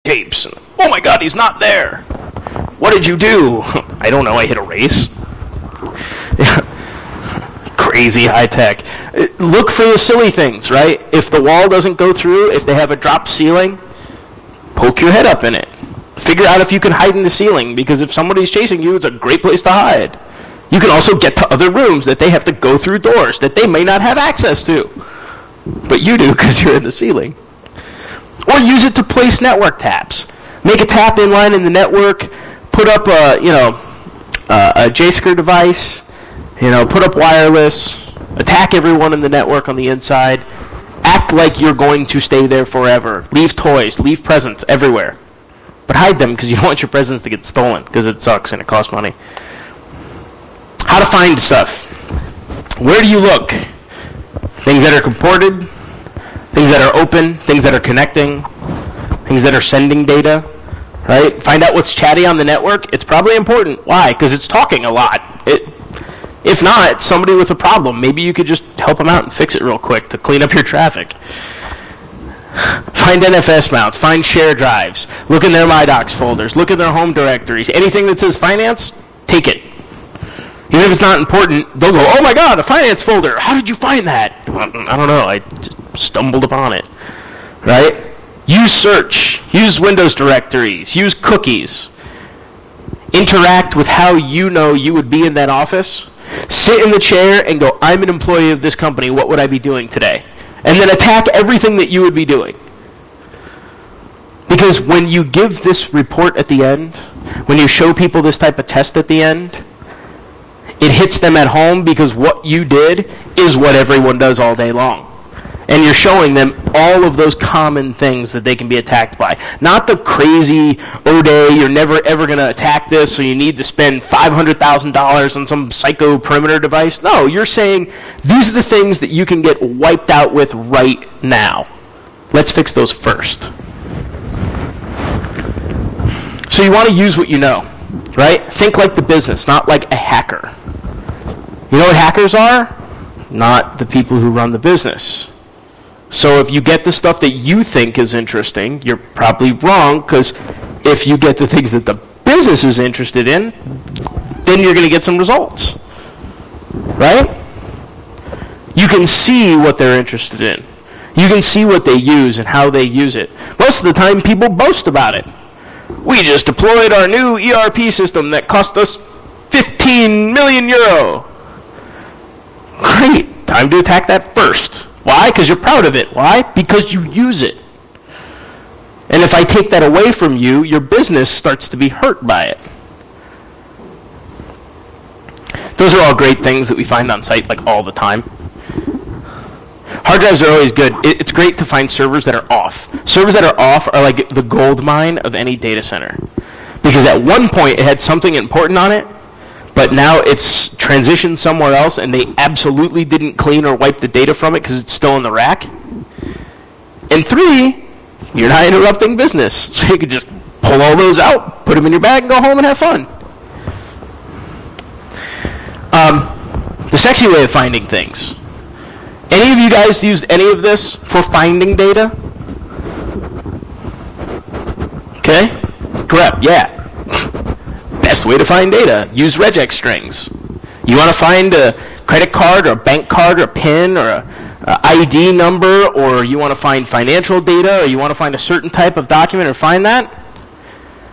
tapes. And, oh my God, he's not there. What did you do? I don't know, I hit erase. Crazy high tech. Look for the silly things, right? If the wall doesn't go through, if they have a drop ceiling, poke your head up in it. Figure out if you can hide in the ceiling, because if somebody's chasing you, it's a great place to hide. You can also get to other rooms that they have to go through doors that they may not have access to. But you do because you're in the ceiling. Or use it to place network taps. Make a tap inline in the network, put up a JSCR device, put up wireless, attack everyone in the network on the inside, act like you're going to stay there forever. Leave toys, leave presents everywhere. But hide them because you don't want your presents to get stolen because it sucks and it costs money. How to find stuff. Where do you look? Things that are comported, things that are open, things that are connecting, things that are sending data, right? Find out what's chatty on the network. It's probably important. Why? Because it's talking a lot. If not, it's somebody with a problem. Maybe you could just help them out and fix it real quick to clean up your traffic. Find NFS mounts, find share drives, look in their MyDocs folders, look in their home directories. Anything that says finance, take it. Even if it's not important, they'll go, oh my God, a finance folder. How did you find that? I don't know. I just stumbled upon it. Right? Use search. Use Windows directories. Use cookies. Interact with how you know you would be in that office. Sit in the chair and go, I'm an employee of this company. What would I be doing today? And then attack everything that you would be doing. Because when you give this report at the end, when you show people this type of test at the end, it hits them at home because what you did is what everyone does all day long. And you're showing them all of those common things that they can be attacked by. Not the crazy, you're never ever going to attack this, so you need to spend $500,000 on some psycho perimeter device. No, you're saying these are the things that you can get wiped out with right now. Let's fix those first. So you want to use what you know, right? Think like the business, not like a hacker. You know what hackers are? Not the people who run the business. So if you get the stuff that you think is interesting, you're probably wrong, because if you get the things that the business is interested in, then you're going to get some results. Right? You can see what they're interested in. You can see what they use and how they use it. Most of the time, people boast about it. We just deployed our new ERP system that cost us 15 million euro. Great. Time to attack that first. Why? Because you're proud of it. Why? Because you use it. And if I take that away from you, your business starts to be hurt by it. Those are all great things that we find on site like all the time. Hard drives are always good. It's great to find servers that are off. Servers that are off are like the gold mine of any data center. Because at one point it had something important on it, but now it's transitioned somewhere else and they absolutely didn't clean or wipe the data from it because it's still in the rack. And 3, you're not interrupting business. So you could just pull all those out, put them in your bag, and go home and have fun. The sexy way of finding things. Any of you guys used any of this for finding data? Okay? Grep, yeah. Best way to find data. Use regex strings. You want to find a credit card or a bank card or a PIN or a ID number, or you want to find financial data, or you want to find a certain type of document or find that?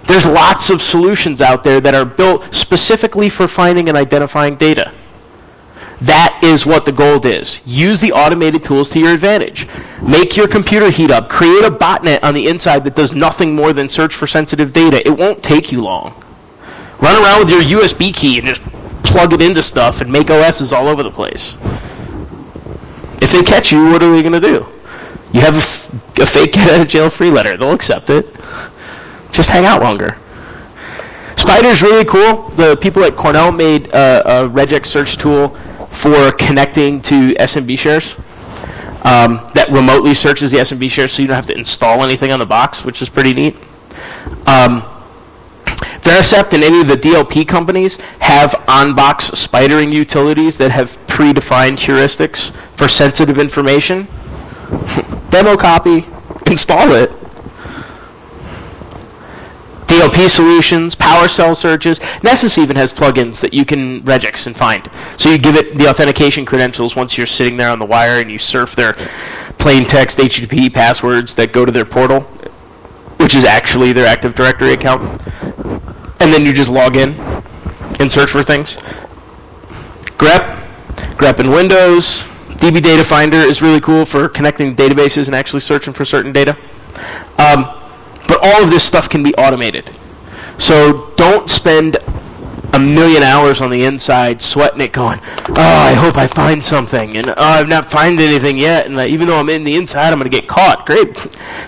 There's lots of solutions out there that are built specifically for finding and identifying data. That is what the goal is. Use the automated tools to your advantage. Make your computer heat up. Create a botnet on the inside that does nothing more than search for sensitive data. It won't take you long. Run around with your USB key and just plug it into stuff and make OSs all over the place. If they catch you, what are they going to do? You have a fake get out of jail free letter. They'll accept it. Just hang out longer. Spider's really cool. The people at Cornell made a regex search tool for connecting to SMB shares that remotely searches the SMB shares so you don't have to install anything on the box, which is pretty neat. Vericept and any of the DLP companies have on-box spidering utilities that have predefined heuristics for sensitive information. Demo copy, install it. DLP solutions, PowerShell searches. Nessus even has plugins that you can regex and find. So you give it the authentication credentials once you're sitting there on the wire and you surf their plain text HTTP passwords that go to their portal, which is actually their Active Directory account. And then you just log in and search for things. grep in Windows. DB Data Finder is really cool for connecting databases and actually searching for certain data. But all of this stuff can be automated. So don't spend a million hours on the inside sweating it going, oh, I hope I find something, and oh, I've not found anything yet, and even though I'm in the inside, I'm going to get caught. Great.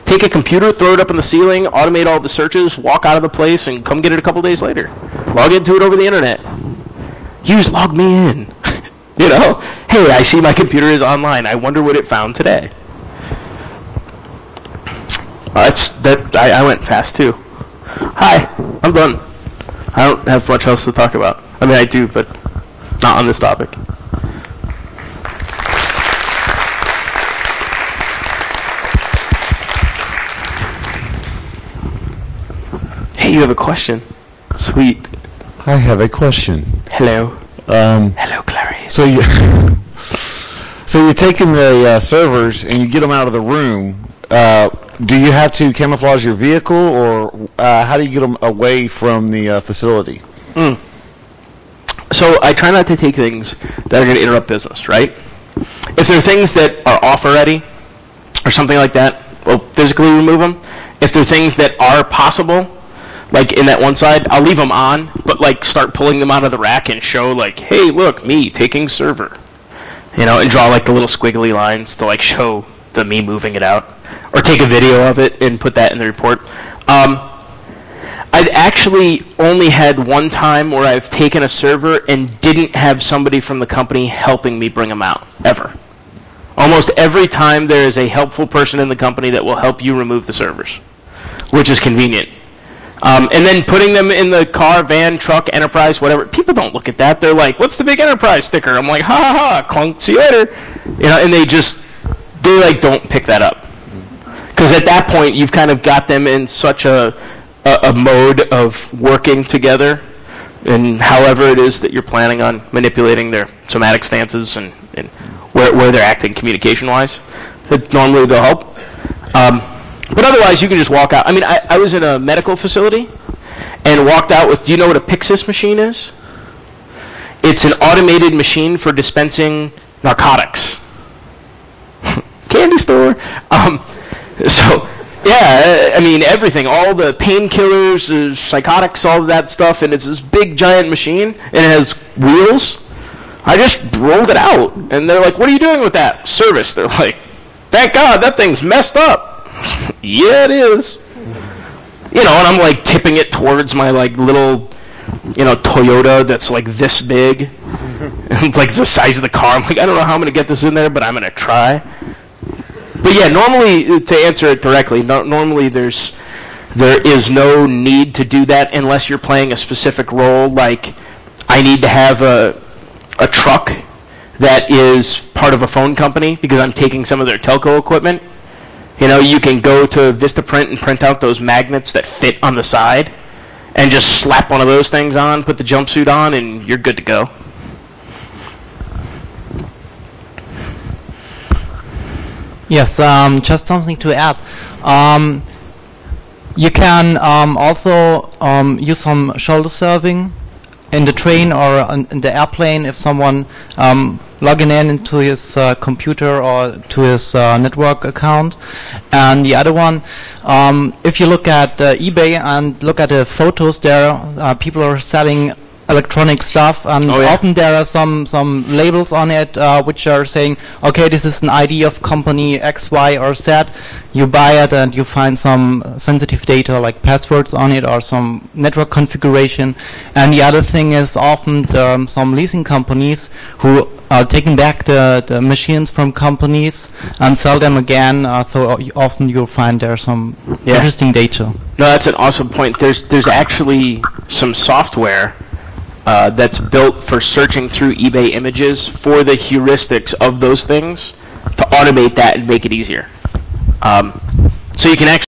Take a computer, throw it up in the ceiling, automate all the searches, walk out of the place, and come get it a couple days later. Log into it over the internet. Use log me in. You know, hey, I see my computer is online. I wonder what it found today. I went fast too. Hi, I'm done. I don't have much else to talk about. I mean, I do, but not on this topic. Hey, you have a question? Sweet. I have a question. Hello. Hello, Clarice. So you're taking the servers and you get them out of the room. Do you have to camouflage your vehicle, or how do you get them away from the facility? So I try not to take things that are going to interrupt business, right? If there are things that are off already or something like that, we'll physically remove them. If there are things that are possible, like in that one side, I'll leave them on, but like start pulling them out of the rack and show like, hey, look, me taking server. You know, and draw like the little squiggly lines to like show the me moving it out. Or take a video of it and put that in the report. I've actually only had one time where I've taken a server and didn't have somebody from the company helping me bring them out, ever. Almost every time there is a helpful person in the company that will help you remove the servers, which is convenient. And then putting them in the car, van, truck, enterprise, whatever. People don't look at that. They're like, what's the big enterprise sticker? I'm like, ha ha ha, clunk, see you later. You know, and they like don't pick that up. Because at that point, you've kind of got them in such a mode of working together, and however it is that you're planning on manipulating their somatic stances and where they're acting communication-wise, that normally they'll help. But otherwise, you can just walk out. I mean, I was in a medical facility and walked out with, do you know what a Pyxis machine is? It's an automated machine for dispensing narcotics. Candy store. So, yeah, I mean, everything, all the painkillers, psychotics, all of that stuff, and it's this big, giant machine, and it has wheels. I just rolled it out, and they're like, what are you doing with that? Service. They're like, thank God, that thing's messed up. Yeah, it is. You know, and I'm, like, tipping it towards my, like, little, you know, Toyota that's, like, this big. And it's, like, the size of the car. I'm like, I don't know how I'm going to get this in there, but I'm going to try. But yeah, normally, to answer it directly, normally there is no need to do that unless you're playing a specific role, like I need to have a truck that is part of a phone company because I'm taking some of their telco equipment. You know, you can go to Vistaprint and print out those magnets that fit on the side and just slap one of those things on, put the jumpsuit on, and you're good to go. Yes, just something to add. You can also use some shoulder serving in the train or in the airplane if someone logging in into his computer or to his network account. And the other one, if you look at eBay and look at the photos there, people are selling electronic stuff, and often there are some labels on it which are saying, okay, this is an ID of company X, Y, or Z. You buy it and you find some sensitive data like passwords on it or some network configuration. And the other thing is often some leasing companies who are taking back the machines from companies and sell them again. So often you'll find there some interesting data. No, that's an awesome point. There's actually some software that's built for searching through eBay images for the heuristics of those things to automate that and make it easier. So you can actually